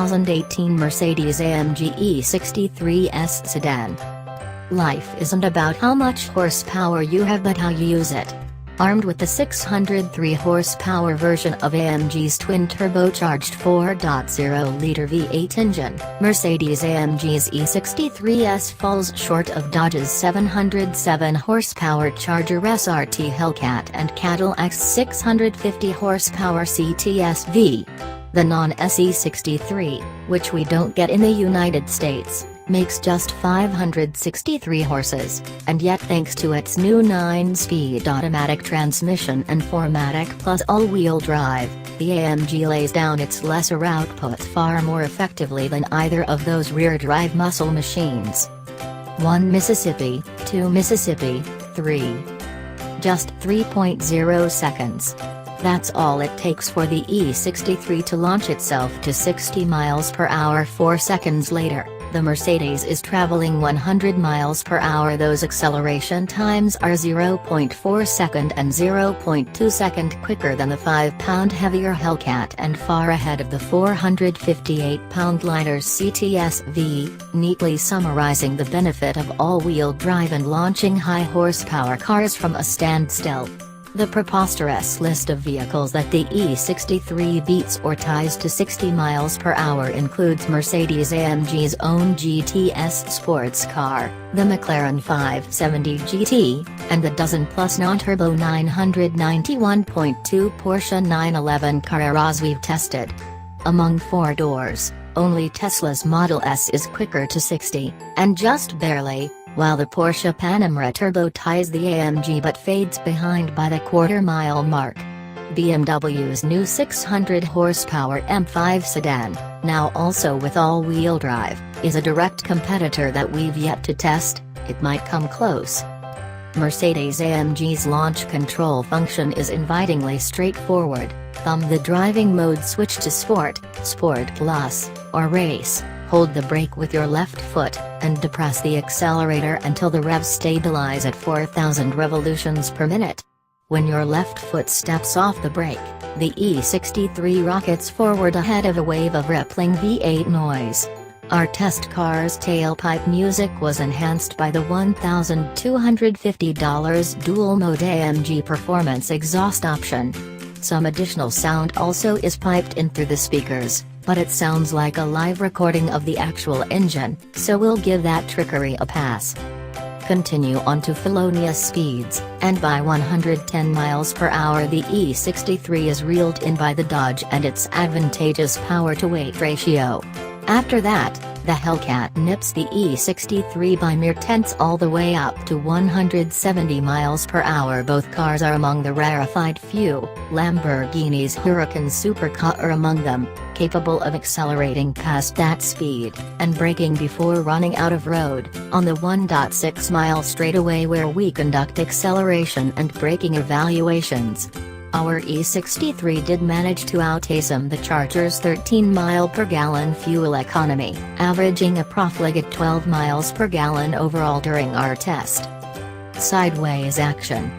2018 Mercedes-AMG E63 S sedan. Life isn't about how much horsepower you have but how you use it. Armed with the 603 horsepower version of AMG's twin-turbocharged 4.0-liter V8 engine, Mercedes-AMG's E63 S falls short of Dodge's 707 horsepower Charger SRT Hellcat and Cadillac's 650 horsepower CTS V. The non-SE63, which we don't get in the United States, makes just 563 horses, and yet thanks to its new 9-speed automatic transmission and 4MATIC Plus all-wheel drive, the AMG lays down its lesser output far more effectively than either of those rear-drive muscle machines. 1 Mississippi, 2 Mississippi, 3. Just 3.0 seconds. That's all it takes for the E63 to launch itself to 60 miles per hour. 4 seconds later, the Mercedes is traveling 100 miles per hour. Those acceleration times are 0.4 second and 0.2 second quicker than the 5-pound heavier Hellcat and far ahead of the 458-pound lighter CTS V, neatly summarizing the benefit of all-wheel drive and launching high-horsepower cars from a standstill. The preposterous list of vehicles that the E63 beats or ties to 60 miles per hour includes Mercedes-AMG's own GTS sports car, the McLaren 570 GT, and the dozen-plus non-turbo 991.2 Porsche 911 Carreras we've tested. Among 4 doors, only Tesla's Model S is quicker to 60, and just barely, while the Porsche Panamera Turbo ties the AMG but fades behind by the quarter-mile mark. BMW's new 600 horsepower M5 sedan, now also with all-wheel drive, is a direct competitor that we've yet to test. It might come close. Mercedes-AMG's launch control function is invitingly straightforward. Thumb the driving mode switch to Sport, Sport Plus, or Race. Hold the brake with your left foot, and depress the accelerator until the revs stabilize at 4,000 revolutions per minute. When your left foot steps off the brake, the E63 rockets forward ahead of a wave of rippling V8 noise. Our test car's tailpipe music was enhanced by the $1,250 dual-mode AMG Performance exhaust option. Some additional sound also is piped in through the speakers, but it sounds like a live recording of the actual engine, so we'll give that trickery a pass. Continue on to felonious speeds, and by 110 miles per hour the E63 is reeled in by the Dodge and its advantageous power-to-weight ratio. After that, the Hellcat nips the E63 by mere tenths all the way up to 170 miles per hour. Both cars are among the rarefied few. Lamborghini's Huracan supercar are among them, capable of accelerating past that speed, and braking before running out of road, on the 1.6-mile straightaway where we conduct acceleration and braking evaluations. Our E63 did manage to outhasten the Charger's 13 mile-per-gallon fuel economy, averaging a profligate 12 miles per gallon overall during our test. Sideways action.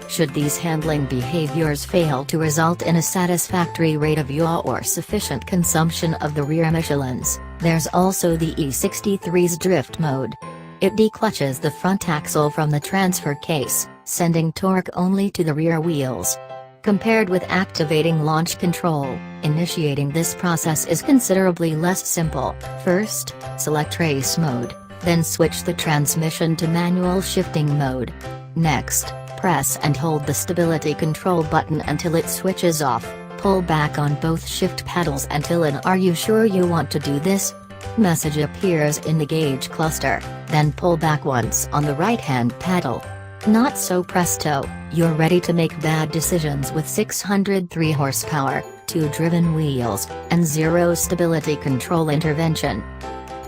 Should these handling behaviors fail to result in a satisfactory rate of yaw or sufficient consumption of the rear Michelins, there's also the E63's drift mode. It declutches the front axle from the transfer case, sending torque only to the rear wheels. Compared with activating launch control, initiating this process is considerably less simple. First, select race mode, then switch the transmission to manual shifting mode. Next, press and hold the stability control button until it switches off. Pull back on both shift pedals until an "Are you sure you want to do this?" message appears in the gauge cluster, then pull back once on the right-hand pedal. Not so presto, you're ready to make bad decisions with 603 horsepower, 2 driven wheels, and 0 stability control intervention.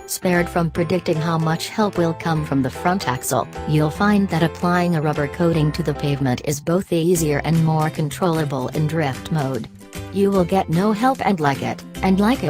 Spared from predicting how much help will come from the front axle, you'll find that applying a rubber coating to the pavement is both easier and more controllable in drift mode. You will get no help and like it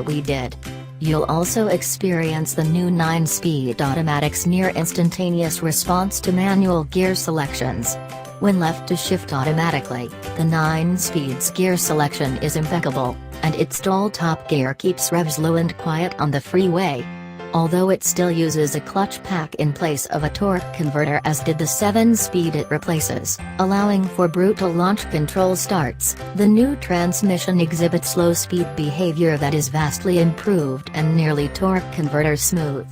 we did. You'll also experience the new 9-speed automatic's near instantaneous response to manual gear selections. When left to shift automatically, the 9-speed's gear selection is impeccable, and its dual top gear keeps revs low and quiet on the freeway. Although it still uses a clutch pack in place of a torque converter as did the 7-speed it replaces, allowing for brutal launch control starts, the new transmission exhibits low-speed behavior that is vastly improved and nearly torque converter smooth.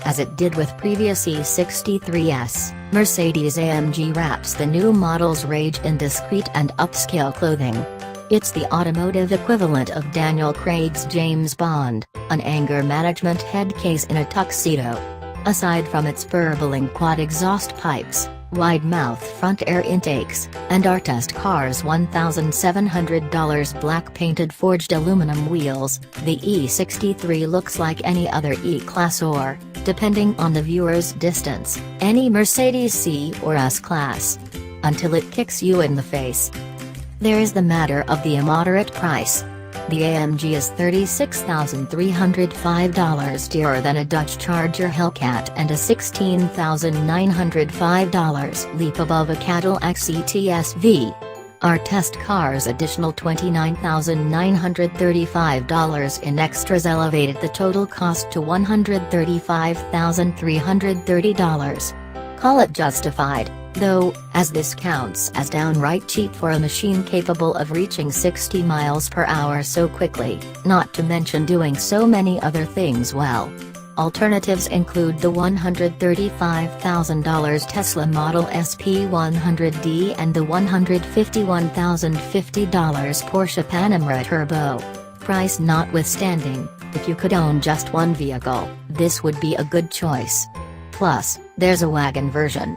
As it did with previous E63 S, Mercedes-AMG wraps the new model's rage in discreet and upscale clothing. It's the automotive equivalent of Daniel Craig's James Bond, an anger management head case in a tuxedo. Aside from its burbling quad exhaust pipes, wide-mouth front air intakes, and our test car's $1,700 black-painted forged aluminum wheels, the E63 looks like any other E-Class or, depending on the viewer's distance, any Mercedes C or S-Class. Until it kicks you in the face. There is the matter of the immoderate price. The AMG is $36,305 dearer than a Dutch Charger Hellcat and a $16,905 leap above a Cadillac CTS-V. Our test car's additional $29,935 in extras elevated the total cost to $135,330. Call it justified, though, as this counts as downright cheap for a machine capable of reaching 60 miles per hour so quickly, not to mention doing so many other things well. Alternatives include the $135,000 Tesla Model S P100D and the $151,050 Porsche Panamera Turbo. Price notwithstanding, if you could own just one vehicle, this would be a good choice. Plus, there's a wagon version.